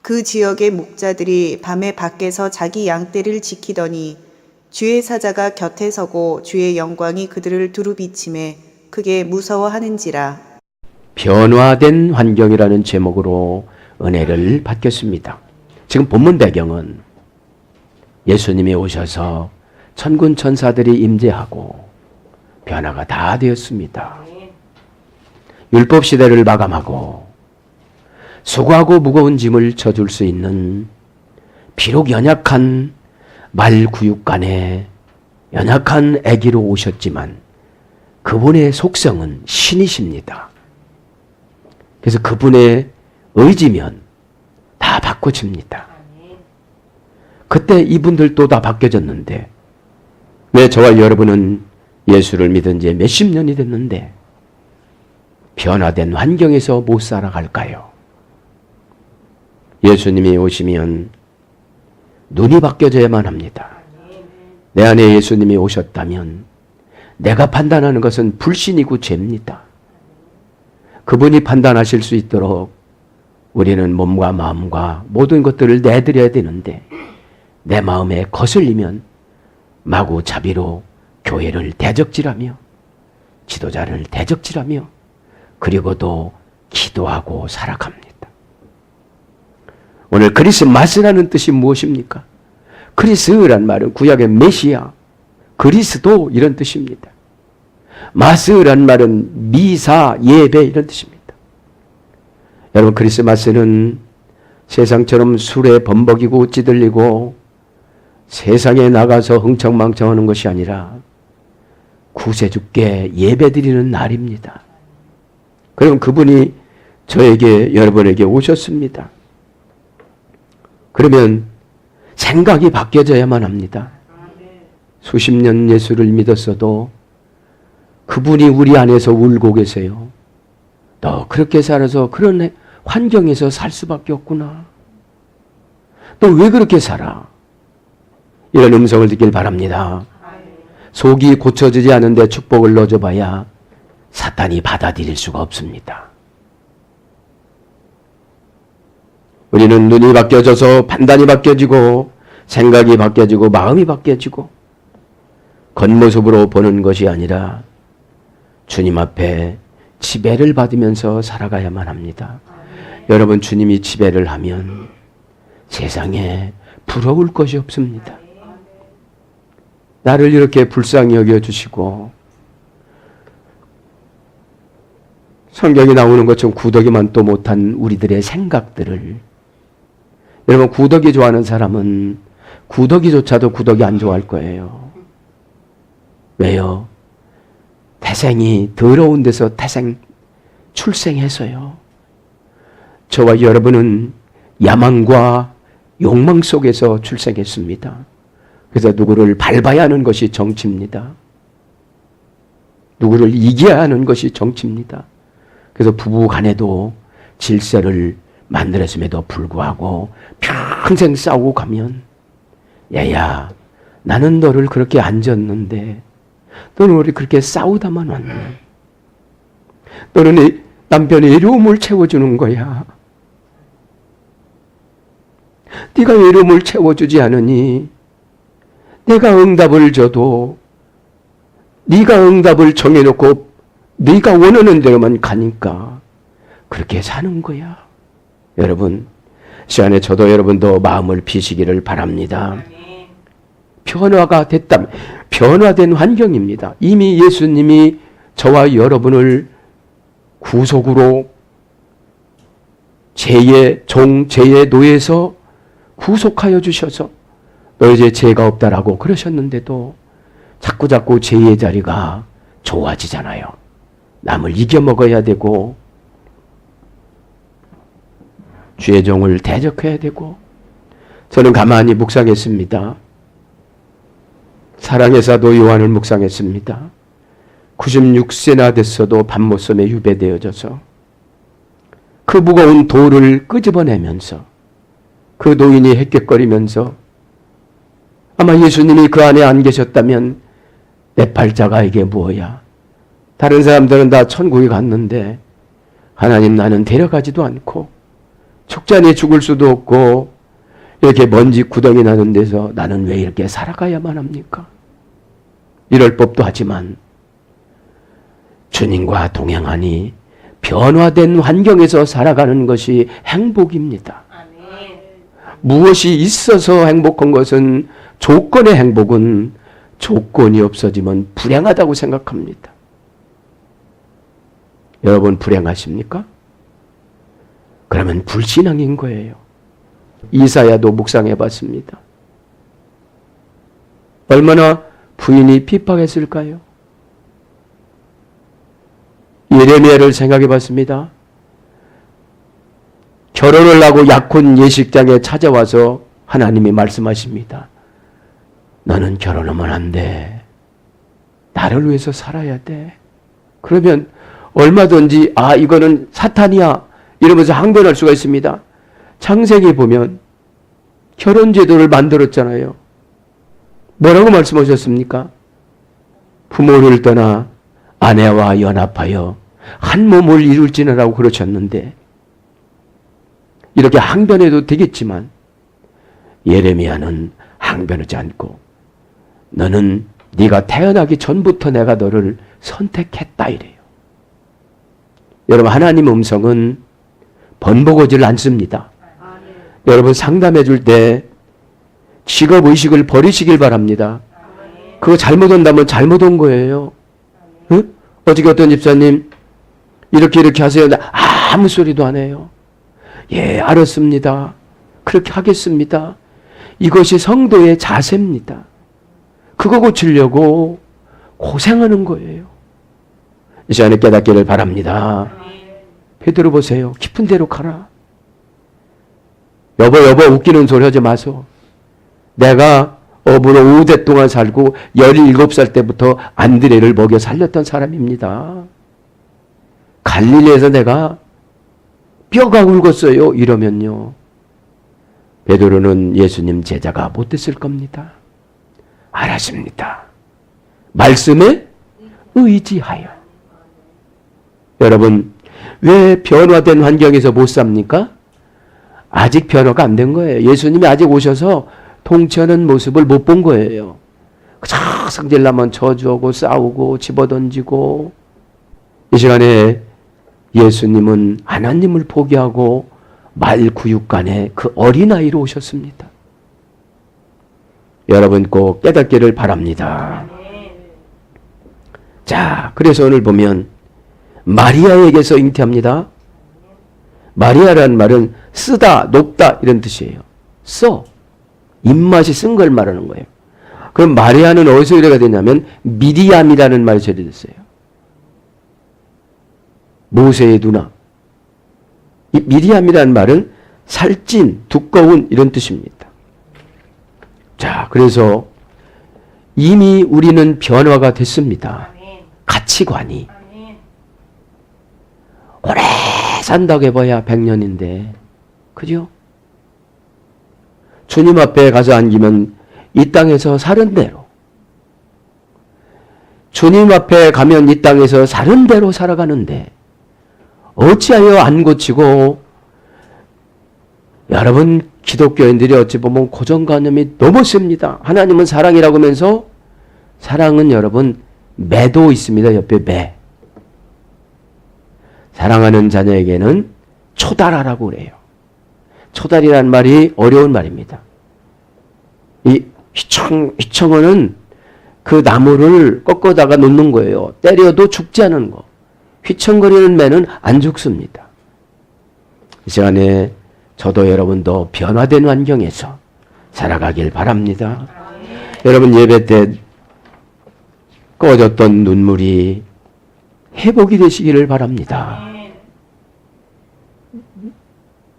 그 지역의 목자들이 밤에 밖에서 자기 양떼를 지키더니 주의 사자가 곁에 서고 주의 영광이 그들을 두루비침에 크게 무서워하는지라. 변화된 환경이라는 제목으로 은혜를 받겠습니다. 지금 본문 배경은 예수님이 오셔서 천군 천사들이 임재하고 변화가 다 되었습니다. 율법 시대를 마감하고 수고하고 무거운 짐을 져줄 수 있는 비록 연약한 말구육간에 연약한 아기로 오셨지만 그분의 속성은 신이십니다. 그래서 그분의 의지면 다 바꿔집니다. 그때 이분들도 다 바뀌어졌는데 왜 저와 여러분은 예수를 믿은 지 몇십 년이 됐는데 변화된 환경에서 못 살아갈까요? 예수님이 오시면 눈이 바뀌어져야만 합니다. 내 안에 예수님이 오셨다면 내가 판단하는 것은 불신이고 죄입니다. 그분이 판단하실 수 있도록 우리는 몸과 마음과 모든 것들을 내드려야 되는데 내 마음에 거슬리면 마구 자비로 교회를 대적질하며 지도자를 대적질하며 그리고도 기도하고 살아갑니다. 오늘 그리스마스라는 뜻이 무엇입니까? 그리스란 말은 구약의 메시아, 그리스도 이런 뜻입니다. 마스란 말은 미사, 예배 이런 뜻입니다. 여러분 크리스마스는 세상처럼 술에 범벅이고 찌들리고 세상에 나가서 흥청망청하는 것이 아니라 구세주께 예배드리는 날입니다. 그럼 그분이 저에게 여러분에게 오셨습니다. 그러면 생각이 바뀌어져야만 합니다. 수십 년 예수를 믿었어도 그분이 우리 안에서 울고 계세요. 너 그렇게 살아서 그런 환경에서 살 수밖에 없구나. 너 왜 그렇게 살아? 이런 음성을 듣길 바랍니다. 속이 고쳐지지 않은데 축복을 넣어줘봐야 사탄이 받아들일 수가 없습니다. 우리는 눈이 바뀌어져서 판단이 바뀌어지고 생각이 바뀌어지고 마음이 바뀌어지고 겉모습으로 보는 것이 아니라 주님 앞에 지배를 받으면서 살아가야만 합니다. 여러분 주님이 지배를 하면 세상에 부러울 것이 없습니다. 나를 이렇게 불쌍히 여겨주시고 성경에 나오는 것처럼 구더기만도 못한 우리들의 생각들을 여러분 구더기 좋아하는 사람은 구더기조차도 구더기 안 좋아할 거예요. 왜요? 태생이 더러운 데서 출생해서요. 저와 여러분은 야망과 욕망 속에서 출생했습니다. 그래서 누구를 밟아야 하는 것이 정치입니다. 누구를 이겨야 하는 것이 정치입니다. 그래서 부부 간에도 질서를 만들었음에도 불구하고 평생 싸우고 가면 야야 나는 너를 그렇게 안 졌는데 너는 우리 그렇게 싸우다만 왔네. 너는 남편의 외로움을 채워주는 거야. 네가 외로움을 채워주지 않으니 내가 응답을 줘도 네가 응답을 정해놓고 네가 원하는 대로만 가니까 그렇게 사는 거야. 여러분 시간에 저도 여러분도 마음을 비시기를 바랍니다. 변화가 됐다면 변화된 환경입니다. 이미 예수님이 저와 여러분을 구속으로 죄의 종, 죄의 노예에서 구속하여 주셔서 너 이제 죄가 없다라고 그러셨는데도 자꾸 죄의 자리가 좋아지잖아요. 남을 이겨먹어야 되고 주의 종을 대적해야 되고. 저는 가만히 묵상했습니다. 사랑의 사도 요한을 묵상했습니다. 96세나 됐어도 밤모섬에 유배되어져서 그 무거운 돌을 끄집어내면서 그 노인이 헥헥거리면서 아마 예수님이 그 안에 안 계셨다면 내 팔자가 이게 뭐야? 다른 사람들은 다 천국에 갔는데 하나님 나는 데려가지도 않고 축잔이 죽을 수도 없고 이렇게 먼지 구덩이 나는 데서 나는 왜 이렇게 살아가야만 합니까? 이럴 법도 하지만 주님과 동행하니 변화된 환경에서 살아가는 것이 행복입니다. 무엇이 있어서 행복한 것은 조건의 행복은 조건이 없어지면 불행하다고 생각합니다. 여러분 불행하십니까? 그러면 불신앙인 거예요. 이사야도 묵상해 봤습니다. 얼마나 부인이 핍박했을까요? 예레미야를 생각해 봤습니다. 결혼을 하고 약혼 예식장에 찾아와서 하나님이 말씀하십니다. 너는 결혼하면 안 돼. 나를 위해서 살아야 돼. 그러면 얼마든지 이거는 사탄이야 이러면서 항변할 수가 있습니다. 창세기 보면 결혼제도를 만들었잖아요. 뭐라고 말씀하셨습니까? 부모를 떠나 아내와 연합하여 한 몸을 이룰지니라고 그러셨는데 이렇게 항변해도 되겠지만 예레미야는 항변하지 않고 너는 네가 태어나기 전부터 내가 너를 선택했다 이래요. 여러분 하나님 음성은 번복하지를 않습니다. 여러분 상담해 줄 때 직업의식을 버리시길 바랍니다. 그거 잘못한다면 잘못한 거예요. 응? 어저께 어떤 집사님 이렇게 하세요. 아무 소리도 안 해요. 예, 알았습니다. 그렇게 하겠습니다. 이것이 성도의 자세입니다. 그거 고치려고 고생하는 거예요. 이 시간에 깨닫기를 바랍니다. 베드로 보세요. 깊은 데로 가라. 여보 웃기는 소리 하지 마소. 내가 어부로 5대 동안 살고 17살 때부터 안드레를 먹여 살렸던 사람입니다. 갈릴리에서 내가 뼈가 굵었어요. 이러면요. 베드로는 예수님 제자가 못 됐을 겁니다. 알았습니다. 말씀에 의지하여. 여러분 왜 변화된 환경에서 못 삽니까? 아직 변화가 안 된 거예요. 예수님이 아직 오셔서 통치하는 모습을 못 본 거예요. 성질나면 저주하고 싸우고 집어던지고. 이 시간에 예수님은 하나님을 포기하고 말구육간에 그 어린아이로 오셨습니다. 여러분 꼭 깨닫기를 바랍니다. 자, 그래서 오늘 보면 마리아에게서 잉태합니다. 마리아라는 말은 쓰다, 높다 이런 뜻이에요. 써. 입맛이 쓴 걸 말하는 거예요. 그럼 마리아는 어디서 유래가 되냐면 미리암이라는 말이 처리됐어요. 모세의 누나. 이 미리암이라는 말은 살찐, 두꺼운 이런 뜻입니다. 자, 그래서 이미 우리는 변화가 됐습니다. 가치관이. 오래 산다고 해봐야 100년인데 그죠? 주님 앞에 가서 앉으면 이 땅에서 사는 대로, 주님 앞에 가면 이 땅에서 사는 대로 살아가는데 어찌하여 안 고치고. 여러분 기독교인들이 어찌 보면 고정관념이 너무 셉니다. 하나님은 사랑이라고 하면서 사랑은 여러분 매도 있습니다. 옆에 매. 사랑하는 자녀에게는 초달하라고 그래요. 초달이라는 말이 어려운 말입니다. 이 휘청은 그 나무를 꺾어다가 놓는 거예요. 때려도 죽지 않은 거. 휘청거리는 매는 안 죽습니다. 이 시간에 저도 여러분도 변화된 환경에서 살아가길 바랍니다. 여러분 예배 때 꺼졌던 눈물이 회복이 되시기를 바랍니다.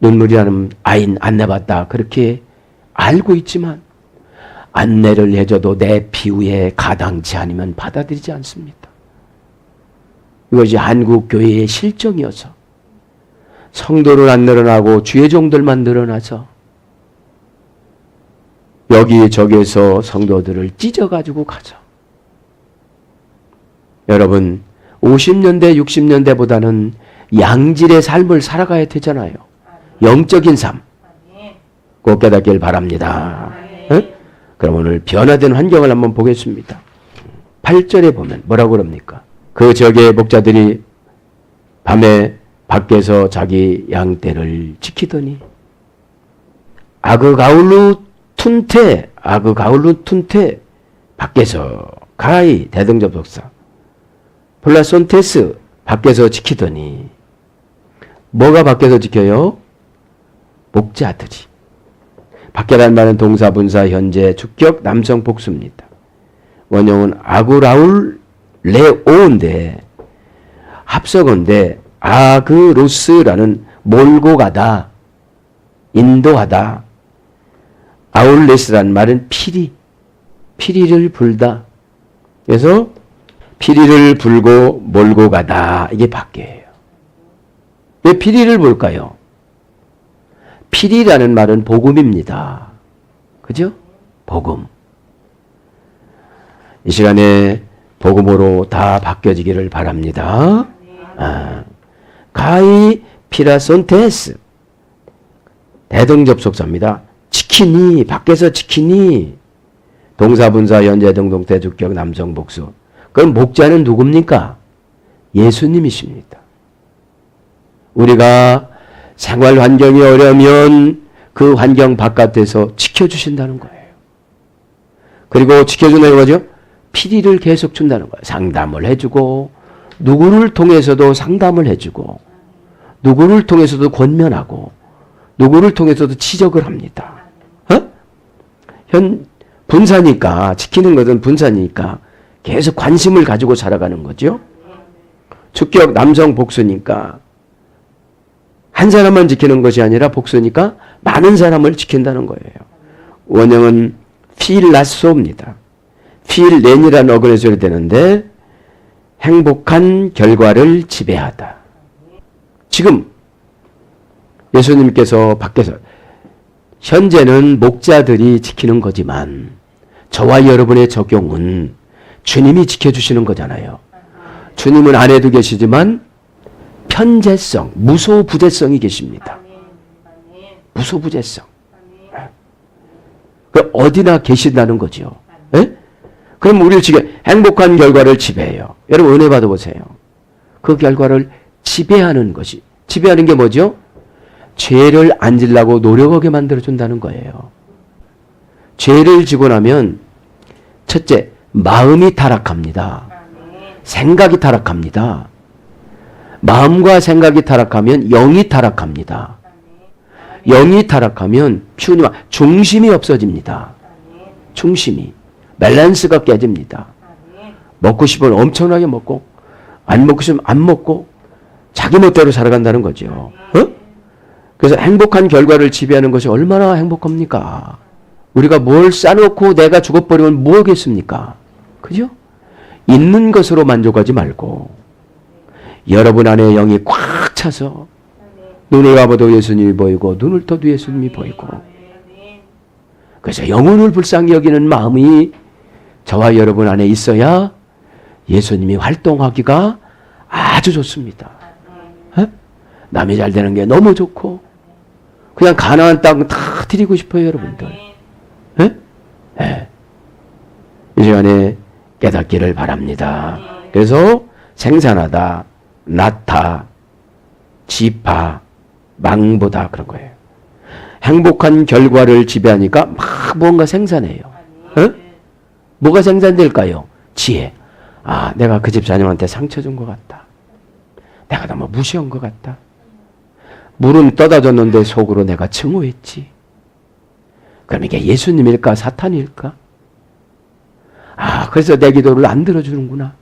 눈물이라는 아인 안내받다 그렇게 알고 있지만 안내를 해줘도 내 비유에 가당치 않으면 받아들이지 않습니다. 이것이 한국교회의 실정이어서 성도를 안 늘어나고 주의 종들만 늘어나서 여기저기에서 성도들을 찢어가지고 가죠. 여러분 50년대 60년대보다는 양질의 삶을 살아가야 되잖아요. 영적인 삶 꼭 깨닫길 바랍니다. 그럼 오늘 변화된 환경을 한번 보겠습니다. 8절에 보면 뭐라고 그럽니까? 그 지역의 목자들이 밤에 밖에서 자기 양떼를 지키더니 아그가울루 툰테 밖에서 가이 대등접속사 플라손테스 밖에서 지키더니 뭐가 밖에서 지켜요? 목자들이. 밖에란 말은 동사, 분사, 현재, 주격, 남성 복수입니다. 원형은 아구라울 레오인데 합성어인데 아그로스라는 몰고 가다, 인도하다. 아울레스라는 말은 피리를 불다. 그래서 피리를 불고 몰고 가다. 이게 밖에예요. 왜 피리를 불까요? 피리라는 말은 복음입니다. 그죠? 복음. 이 시간에 복음으로 다 바뀌어지기를 바랍니다. 가이 피라손테스 대등접속사입니다. 지키니, 밖에서 지키니. 동사, 분사, 현재, 등동태, 주격, 남성, 복수. 그럼 목자는 누굽니까? 예수님이십니다. 우리가 생활 환경이 어려우면 그 환경 바깥에서 지켜주신다는 거예요. 그리고 지켜준다는 거죠? 피리를 계속 준다는 거예요. 상담을 해주고, 누구를 통해서도 상담을 해주고, 누구를 통해서도 권면하고, 누구를 통해서도 지적을 합니다. 분사니까, 지키는 것은 분사니까 계속 관심을 가지고 살아가는 거죠. 주격 남성 복수니까 한 사람만 지키는 것이 아니라 복수니까 많은 사람을 지킨다는 거예요. 원형은 필라소입니다. 필렌이라는 어근에 소리되는데 행복한 결과를 지배하다. 지금 예수님께서 밖에서 현재는 목자들이 지키는 거지만 저와 여러분의 적용은 주님이 지켜주시는 거잖아요. 주님은 안에도 계시지만 편재성, 무소부재성이 계십니다. 무소부재성. 그 어디나 계신다는 거죠. 에? 그럼 우리를 지금 행복한 결과를 지배해요. 여러분 은혜 받아보세요. 그 결과를 지배하는 것이, 지배하는 게 뭐죠? 죄를 안 지려고 노력하게 만들어준다는 거예요. 죄를 지고 나면 첫째, 마음이 타락합니다. 생각이 타락합니다. 마음과 생각이 타락하면 영이 타락합니다. 영이 타락하면 중심이 없어집니다. 중심이. 밸런스가 깨집니다. 먹고 싶으면 엄청나게 먹고 안 먹고 싶으면 안 먹고 자기 멋대로 살아간다는 거죠. 그래서 행복한 결과를 지배하는 것이 얼마나 행복합니까? 우리가 뭘 싸놓고 내가 죽어버리면 뭐겠습니까? 그죠? 있는 것으로 만족하지 말고 여러분 안에 영이 꽉 차서 눈을 감아도 예수님이 보이고 눈을 떠도 예수님이 보이고 그래서 영혼을 불쌍히 여기는 마음이 저와 여러분 안에 있어야 예수님이 활동하기가 아주 좋습니다. 남이 잘 되는 게 너무 좋고 그냥 가나안 땅 다 드리고 싶어요, 여러분들. 이 시간에 깨닫기를 바랍니다. 그래서 생산하다, 낳다, 지파, 망보다 그런 거예요. 행복한 결과를 지배하니까 막 뭔가 생산해요. 뭐가 생산될까요? 지혜. 아, 내가 그 집사님한테 상처 준 것 같다. 내가 너무 무시한 것 같다. 물은 떠다 줬는데 속으로 내가 증오했지. 그럼 이게 예수님일까 사탄일까? 아, 그래서 내 기도를 안 들어주는구나.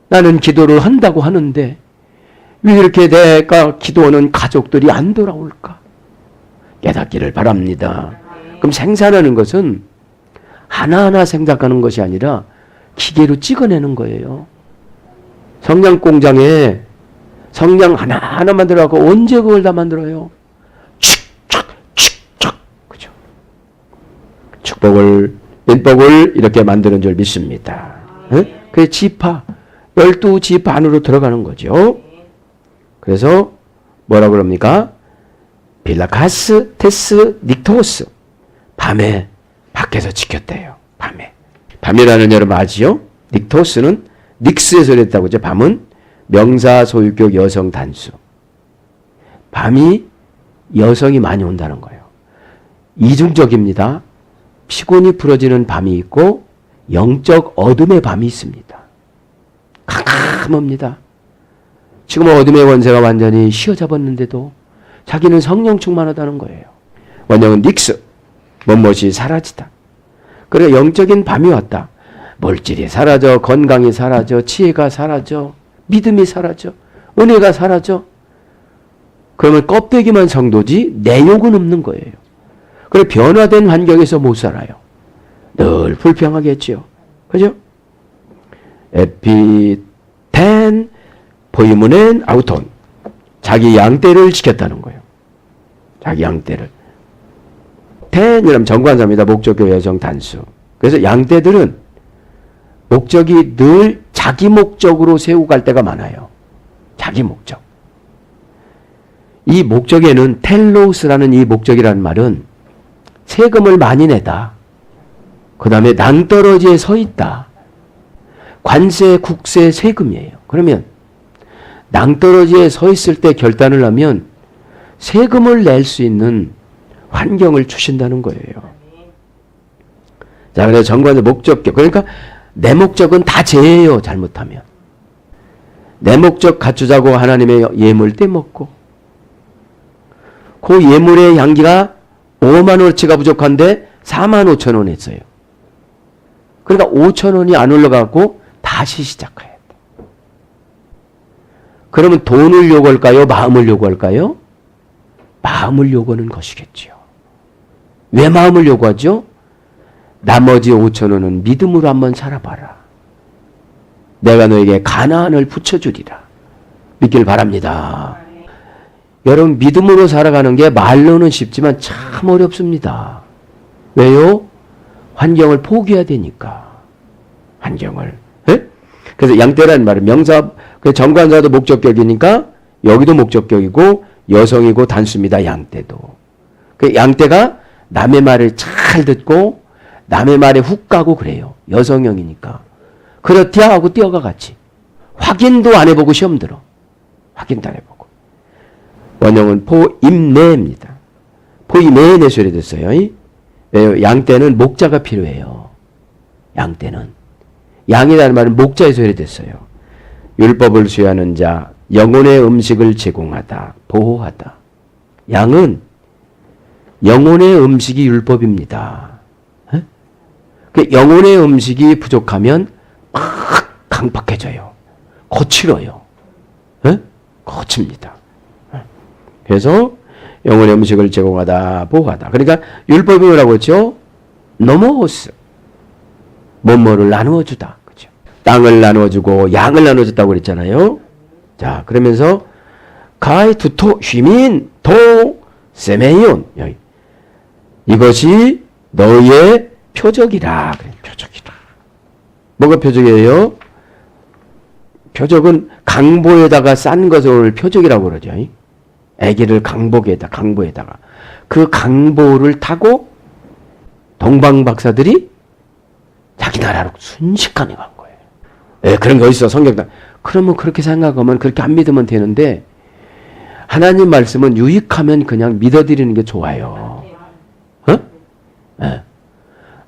나는 기도를 한다고 하는데 왜 이렇게 내가 기도하는 가족들이 안 돌아올까? 깨닫기를 바랍니다. 그럼 생산하는 것은 하나하나 생각하는 것이 아니라 기계로 찍어내는 거예요. 성냥 공장에 성냥 하나하나 만들어갖고 언제 그걸 다 만들어요? 축축축축. 그죠? 축복을, 인복을 이렇게 만드는 줄 믿습니다. 그래서 지파, 12지파 안으로 들어가는 거죠. 그래서 뭐라고 그럽니까? 빌라카스 테스 닉토스. 밤에 밖에서 지켰대요. 밤이라는 여러분 아지요? 닉토스는 닉스에서 그랬다고 하죠. 밤은 명사 소유격 여성 단수. 밤이 여성이 많이 온다는 거예요. 이중적입니다. 피곤이 풀어지는 밤이 있고 영적 어둠의 밤이 있습니다. 캄캄합니다. 지금 어둠의 권세가 완전히 휘어잡았는데도 자기는 성령 충만하다는 거예요. 원형은 닉스, 무엇이 사라지다. 그러니까 영적인 밤이 왔다. 물질이 사라져, 건강이 사라져, 지혜가 사라져, 믿음이 사라져, 은혜가 사라져. 그러면 껍데기만 성도지 내욕은 없는 거예요. 그래 변화된 환경에서 못 살아요. 늘 불평하겠지요. 그죠? 에피텐 보이문엔 아우톤. 자기 양떼를 지켰다는 거예요. 자기 양떼를. 텐이라면 정관사입니다. 목적격 여성 단수. 그래서 양떼들은 목적이 늘 자기 목적으로 세우고 갈 때가 많아요. 자기 목적. 이 목적에는 텔로스라는 이 목적이라는 말은 세금을 많이 내다. 그 다음에 낭떠러지에 서 있다. 관세, 국세, 세금이에요. 그러면 낭떠러지에 서 있을 때 결단을 하면 세금을 낼 수 있는 환경을 주신다는 거예요. 자, 그래서 정관의 목적격. 그러니까 내 목적은 다 죄예요. 잘못하면. 내 목적 갖추자고 하나님의 예물 떼먹고 그 예물의 양기가 5만 원어치가 부족한데 4만 5천 원 했어요. 그러니까 5천 원이 안 올라가고 다시 시작해야 돼. 그러면 돈을 요구할까요? 마음을 요구할까요? 마음을 요구하는 것이겠지요. 왜 마음을 요구하죠? 나머지 5천 원은 믿음으로 한번 살아봐라. 내가 너에게 가나안을 붙여주리라. 믿길 바랍니다. 여러분 믿음으로 살아가는 게 말로는 쉽지만 참 어렵습니다. 왜요? 환경을 포기해야 되니까. 환경을. 에? 그래서 양떼라는 말은 명사, 정관사도 목적격이니까 여기도 목적격이고 여성이고 단수입니다. 양떼도. 그 양떼가 남의 말을 잘 듣고 남의 말에 훅 가고 그래요. 여성형이니까. 그렇디야 하고 뛰어가 같이. 확인도 안 해보고 시험 들어. 확인도 안 해보고. 원형은 포임내입니다. 포임내에 내소리 됐어요. 왜요? 양떼는 목자가 필요해요. 양떼는. 양이라는 말은 목자에서 소리됐어요. 율법을 수여하는 자, 영혼의 음식을 제공하다, 보호하다. 양은 영혼의 음식이 율법입니다. 에? 그 영혼의 음식이 부족하면 막 강박해져요. 거칠어요. 에? 거칩니다. 그래서 영혼의 음식을 제공하다, 보호하다. 그러니까 율법이 뭐라고 했죠? 노모스. 뭐뭐를 나누어주다. 그죠? 땅을 나누어주고 양을 나누어줬다고 그랬잖아요. 자, 그러면서 가이 투토 휘민 도 세메이온. 이것이 너의 표적이라. 그래, 표적이라. 뭐가 표적이에요? 표적은 강보에다가 싼 것을 표적이라고 그러죠. 아기를 강보에다가 그 강보를 타고 동방 박사들이 자기 나라로 순식간에 간 거예요. 예, 그런 거 있어 성경다. 그러면 그렇게 생각하면 그렇게 안 믿으면 되는데 하나님 말씀은 유익하면 그냥 믿어드리는 게 좋아요. 어? 예.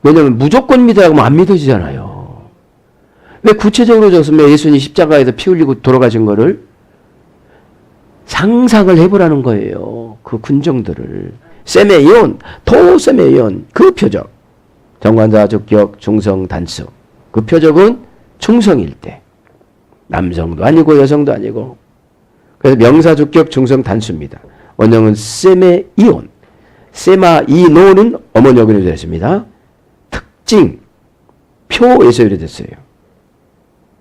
왜냐하면 무조건 믿어야 하면 안 믿어지잖아요. 왜 구체적으로 줬으면 예수님이 십자가에서 피 흘리고 돌아가신 거를 상상을 해보라는 거예요. 그 군정들을. 세메이온, 토세메이온, 그 표적. 정관사, 적격, 중성, 단수. 그 표적은 충성일 때. 남성도 아니고 여성도 아니고. 그래서 명사, 적격, 중성, 단수입니다. 원형은 세메이온. 세마이노는 어머니어근이 되었습니다. 특징, 표에서 유래됐어요.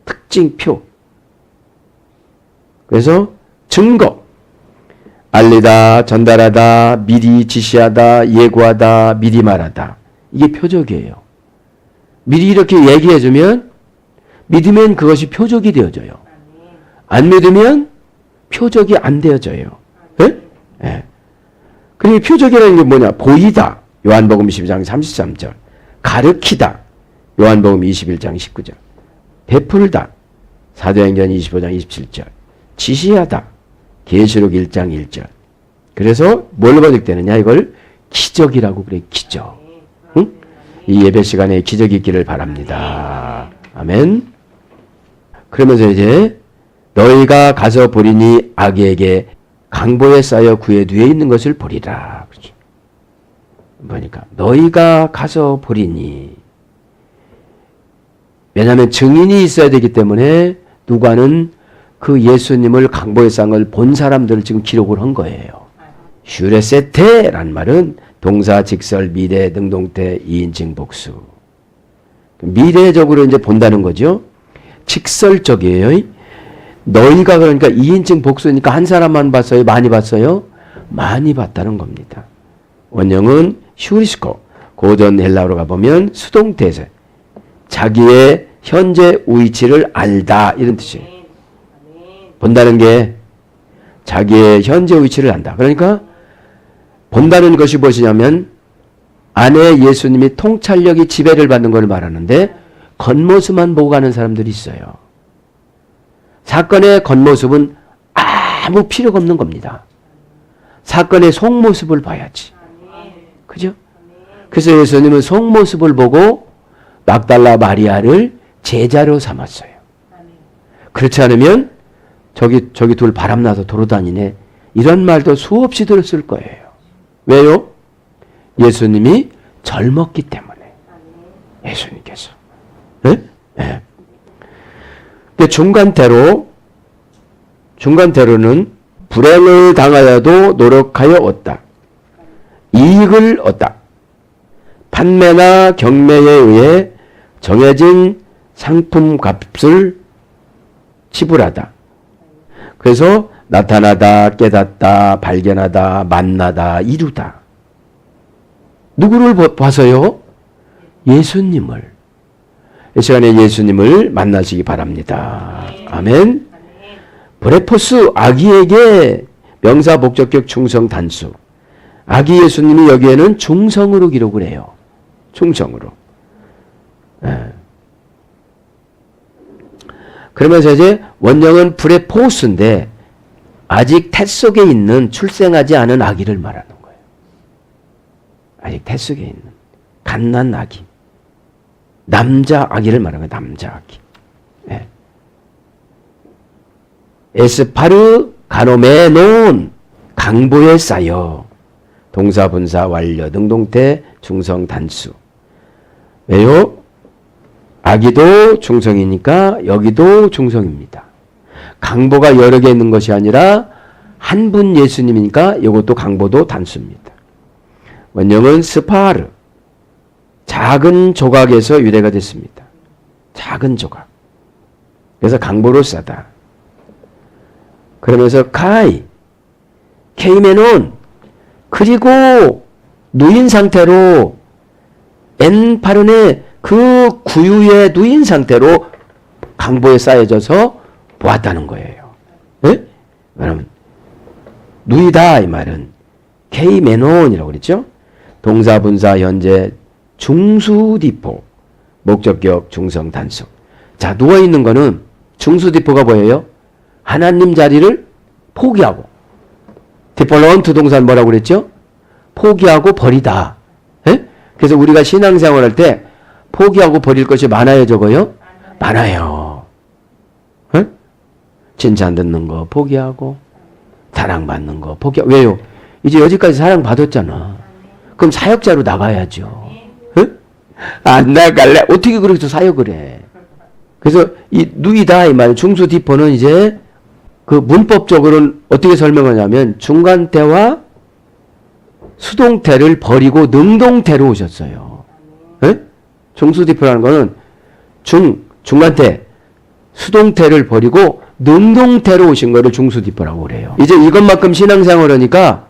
특징, 표. 그래서 증거, 알리다, 전달하다, 미리 지시하다, 예고하다, 미리 말하다. 이게 표적이에요. 미리 이렇게 얘기해주면 믿으면 그것이 표적이 되어져요. 안 믿으면 표적이 안 되어져요. 네? 네. 그리고 표적이라는 게 뭐냐? 보이다. 요한복음 12장 33절. 가르키다. 요한복음 21장 19절. 베풀다. 사도행전 25장 27절. 지시하다. 계시록 1장 1절. 그래서 뭘로 번역되느냐? 이걸 기적이라고 그래. 기적. 응? 이 예배 시간에 기적이 있기를 바랍니다. 아멘. 그러면서 이제 너희가 가서 보리니 아기에게 강보에 쌓여 구에 뒤에 있는 것을 보리라. 그렇죠. 보니까 너희가 가서 보리니, 왜냐하면 증인이 있어야 되기 때문에 누가는 그 예수님을 강보에 쌓은 걸 본 사람들을 지금 기록을 한 거예요. 슈레세테라는 말은 동사, 직설, 미래, 능동태, 이인칭, 복수. 미래적으로 이제 본다는 거죠. 직설적이에요. 너희가 그러니까 2인칭 복수니까 한 사람만 봤어요? 많이 봤어요? 많이 봤다는 겁니다. 원형은 슈리스코. 고전 헬라어로 가보면 수동태세. 자기의 현재 위치를 알다 이런 뜻이에요. 본다는 게 자기의 현재 위치를 안다. 그러니까 본다는 것이 무엇이냐면 안에 예수님이 통찰력이 지배를 받는 걸 말하는데 겉모습만 보고 가는 사람들이 있어요. 사건의 겉모습은 아무 필요가 없는 겁니다. 사건의 속모습을 봐야지. 그죠? 그래서 예수님은 속모습을 보고 막달라 마리아를 제자로 삼았어요. 그렇지 않으면 저기 둘 바람나서 돌아다니네. 이런 말도 수없이 들었을 거예요. 왜요? 예수님이 젊었기 때문에. 예수님께서. 네? 네. 중간대로는 불행을 당하여도 노력하여 얻다. 이익을 얻다. 판매나 경매에 의해 정해진 상품 값을 지불하다. 그래서 나타나다, 깨닫다, 발견하다, 만나다, 이루다. 누구를 봐서요? 예수님을. 이 시간에 예수님을 만나시기 바랍니다. 아멘. 브레포스, 아기에게 명사 목적격 충성 단수. 아기 예수님이 여기에는 중성으로 기록을 해요. 중성으로. 예. 그러면서 이제 원형은 브레포스인데 아직 태 속에 있는 출생하지 않은 아기를 말하는 거예요. 아직 태 속에 있는 갓난 아기. 남자 아기를 말하는 거예요. 남자 아기. 네. 에스파르 가노메논 강보에 쌓여 동사 분사 완료 능동태 중성 단수. 왜요? 아기도 중성이니까 여기도 중성입니다. 강보가 여러 개 있는 것이 아니라 한 분 예수님이니까 이것도 강보도 단수입니다. 원형은 스파르. 작은 조각에서 유래가 됐습니다. 작은 조각. 그래서 강보로 싸다. 그러면서 케이메논. 그리고 누인 상태로 엔파르네 그 구유에 누인 상태로 강보에 쌓여져서 보았다는 거예요. 네? 그럼 누이다 이 말은 케이메논이라고 그랬죠. 동사 분사 현재 중수디포 목적격 중성 단수. 자, 누워있는 거는 중수디포가 뭐예요? 하나님 자리를 포기하고. 디폴런트 동사는 뭐라고 그랬죠? 포기하고 버리다. 예? 그래서 우리가 신앙생활 할 때 포기하고 버릴 것이 많아요, 적어요? 많아요. 예? 칭찬 듣는 거 포기하고 사랑받는 거 포기하고. 왜요? 이제 여기까지 사랑받았잖아. 그럼 사역자로 나가야죠. 예? 안 나갈래? 어떻게 그렇게 사역을 해? 그래서 이 누이다 이 말 중수디포는 이제 그 문법적으로는 어떻게 설명하냐면 중간태와 수동태를 버리고 능동태로 오셨어요. 네? 중수디포라는 거는 중간태, 수동태를 버리고 능동태로 오신 거를 중수디포라고 그래요. 이제 이것만큼 신앙생활 하니까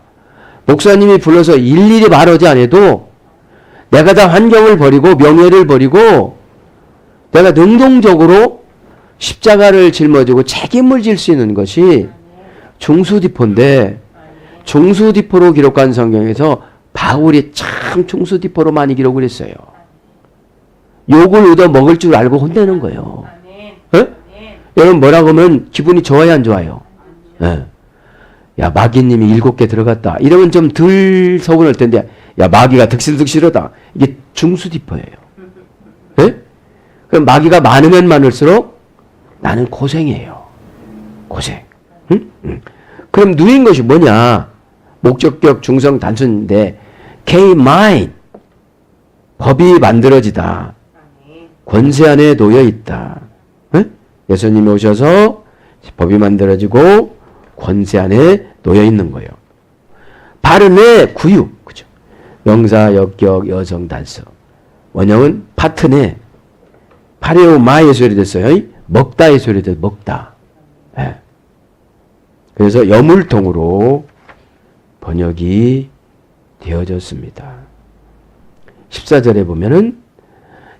목사님이 불러서 일일이 말하지 않아도 내가 다 환경을 버리고 명예를 버리고 내가 능동적으로 십자가를 짊어지고 책임을 질 수 있는 것이 중수디포인데 중수디포로 기록한 성경에서 바울이 참 중수디포로 많이 기록을 했어요. 욕을 얻어 먹을 줄 알고 혼내는 거예요. 예? 여러분 뭐라고 하면 기분이 좋아요, 안 좋아요? 예. 야, 마귀님이 7개 들어갔다. 이러면 좀 덜 서운할 텐데, 야, 마귀가 득실득실하다. 이게 중수디포예요. 예? 그럼 마귀가 많으면 많을수록 나는 고생해요. 고생. 응? 응. 그럼 누인 것이 뭐냐? 목적격 중성 단순인데, K-mine. 법이 만들어지다. 권세 안에 놓여 있다. 응? 예수님이 오셔서 법이 만들어지고 권세 안에 놓여 있는 거예요. 발음의 구육, 그죠? 명사, 역격, 여성, 단서. 원형은 파트네. 파레오마의 소리 됐어요. 먹다의 소리 됐어요. 먹다. 네. 그래서 여물통으로 번역이 되어졌습니다. 14절에 보면은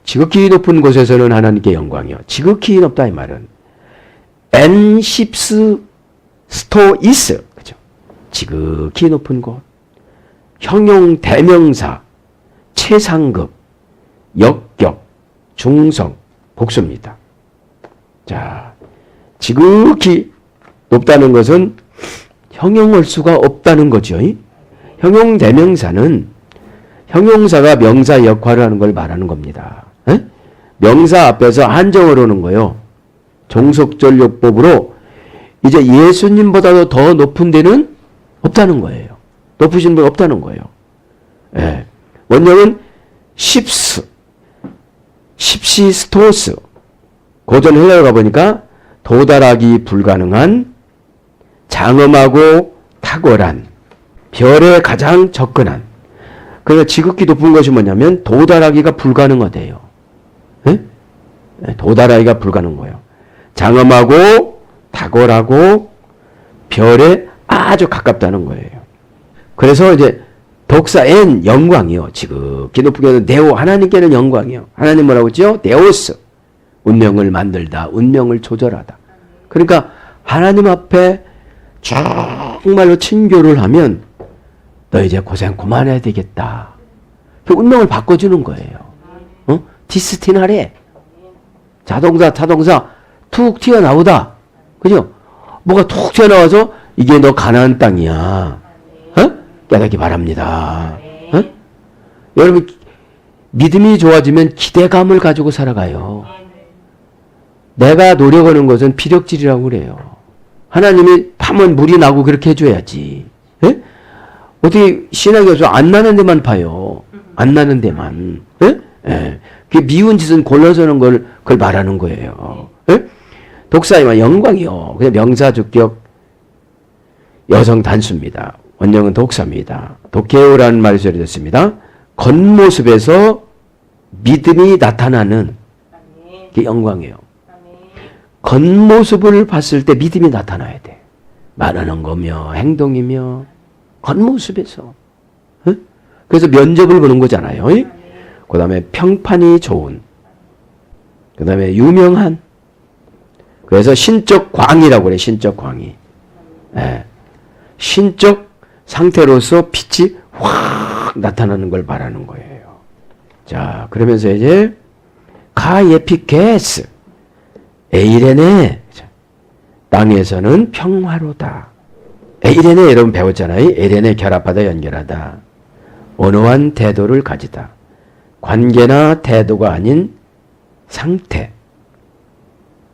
지극히 높은 곳에서는 하나님께 영광이요. 지극히 높다 이 말은 엔십스 스토이스, 그죠? 지극히 높은 곳. 형용 대명사, 최상급, 역격, 중성, 복수입니다. 자, 지극히 높다는 것은 형용할 수가 없다는 거죠. 형용 대명사는 형용사가 명사 역할을 하는 걸 말하는 겁니다. 에? 명사 앞에서 한정을 하는 거요. 종속전력법으로 이제 예수님보다도 더 높은 데는 없다는 거예요. 높으신 분 없다는 거예요. 예. 원형은 십시스토스. 고전 헬라어 가보니까 도달하기 불가능한, 장엄하고 탁월한, 별에 가장 접근한. 그러니까 지극히 높은 것이 뭐냐면 도달하기가 불가능하대요. 예? 도달하기가 불가능해요. 장엄하고 탁월하고 별에 아주 가깝다는 거예요. 그래서 이제 독사 N 영광이요. 지극히 높은 것은 네오, 하나님께는 영광이요. 하나님 뭐라고 했죠? 네오스. 운명을 만들다, 운명을 조절하다. 그러니까 하나님 앞에 정말로 친교를 하면 너 이제 고생 그만해야 되겠다. 그 운명을 바꿔주는 거예요. 어? 디스티나래. 자동차 툭 튀어나오다. 그죠? 뭐가 툭 튀어나와서 이게 너 가나안 땅이야. 어? 깨닫기 바랍니다. 어? 여러분 믿음이 좋아지면 기대감을 가지고 살아가요. 내가 노력하는 것은 피력질이라고 그래요. 하나님이 파면 물이 나고 그렇게 해줘야지. 예? 어떻게 신학이 없어 안 나는 데만 파요. 안 나는 데만. 예? 예. 그 미운 짓은 골라서는 그걸 말하는 거예요. 예? 독사이만 영광이요. 그냥 명사 주격 여성 단수입니다. 원형은 독사입니다. 독해오라는 말이 소리됐습니다. 겉모습에서 믿음이 나타나는 게 영광이에요. 겉모습을 봤을 때 믿음이 나타나야 돼. 말하는 거며 행동이며 겉모습에서. 어? 그래서 면접을 보는 거잖아요. 그 다음에 평판이 좋은. 그 다음에 유명한. 그래서 신적 광이라고 그래. 신적 광이. 예. 신적 상태로서 빛이 확 나타나는 걸 말하는 거예요. 자, 그러면서 이제 가예피게스. 에이레네. 땅에서는 평화로다. 에이레네 여러분 배웠잖아요. 에이레네 결합하다 연결하다. 온화한 태도를 가지다. 관계나 태도가 아닌 상태.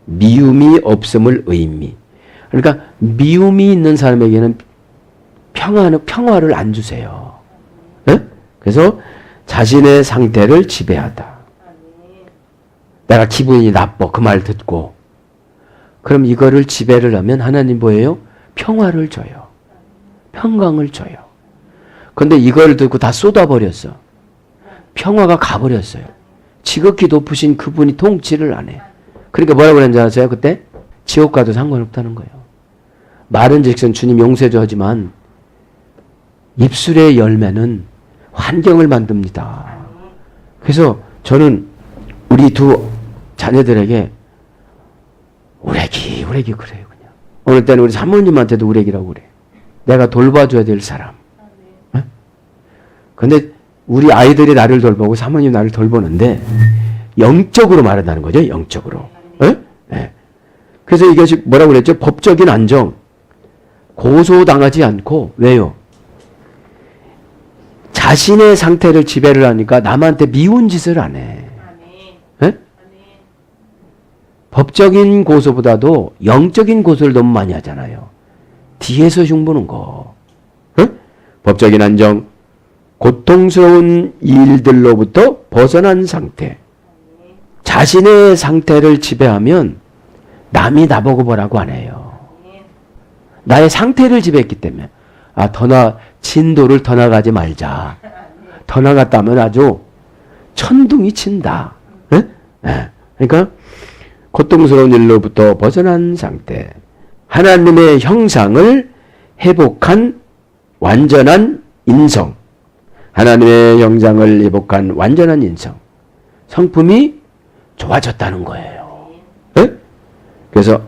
미움이 없음을 의미. 그러니까 미움이 있는 사람에게는 평화를 안 주세요. 네? 그래서 자신의 상태를 지배하다. 내가 기분이 나빠 그 말 듣고 그럼 이거를 지배를 하면 하나님 뭐예요? 평화를 줘요. 평강을 줘요. 그런데 이걸 듣고 다 쏟아버렸어. 평화가 가버렸어요. 지극히 높으신 그분이 통치를 안 해. 그러니까 뭐라고 그랬는지 아세요? 그때? 지옥 가도 상관없다는 거예요. 말은 즉슨 주님 용서해줘 하지만 입술의 열매는 환경을 만듭니다. 그래서 저는 우리 두 자녀들에게 우레기 그래요. 그냥. 어느 때는 우리 사모님한테도 우레기라고 그래. 내가 돌봐줘야 될 사람. 근데 우리 아이들이 나를 돌보고 사모님 나를 돌보는데 영적으로 말한다는 거죠. 영적으로. 네. 그래서 이것이 뭐라고 그랬죠? 법적인 안정. 고소당하지 않고 왜요? 자신의 상태를 지배를 하니까 남한테 미운 짓을 안 해. 네? 법적인 고소보다도 영적인 고소를 너무 많이 하잖아요. 뒤에서 흉보는 거. 법적인 안정, 고통스러운 일들로부터 벗어난 상태. 자신의 상태를 지배하면 남이 나보고 뭐라고 안 해요. 나의 상태를 지배했기 때문에 진도를 더 나가지 말자. 더 나갔다면 아주 천둥이 친다. 그러니까 고통스러운 일로부터 벗어난 상태. 하나님의 형상을 회복한 완전한 인성. 하나님의 형상을 회복한 완전한 인성. 성품이 좋아졌다는 거예요. 그래서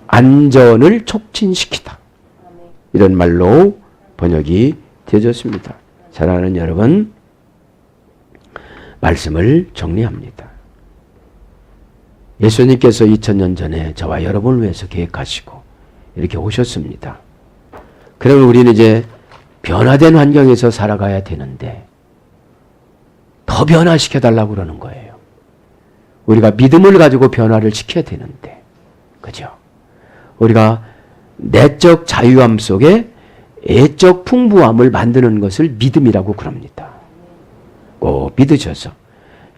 안전을 촉진시키다. 이런 말로 번역이 되어졌습니다. 사랑하는 여러분, 말씀을 정리합니다. 예수님께서 2000년 전에 저와 여러분을 위해서 계획하시고 이렇게 오셨습니다. 그러면 우리는 이제 변화된 환경에서 살아가야 되는데 더 변화시켜달라고 그러는 거예요. 우리가 믿음을 가지고 변화를 시켜야 되는데, 그죠? 우리가 내적 자유함 속에 애적 풍부함을 만드는 것을 믿음이라고 그럽니다. 꼭 믿으셔서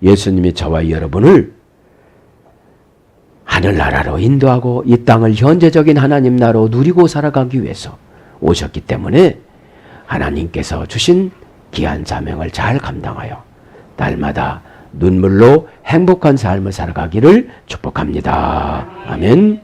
예수님이 저와 여러분을 하늘나라로 인도하고 이 땅을 현재적인 하나님 나라로 누리고 살아가기 위해서 오셨기 때문에 하나님께서 주신 귀한 사명을 잘 감당하여 날마다 눈물로 행복한 삶을 살아가기를 축복합니다. 아멘.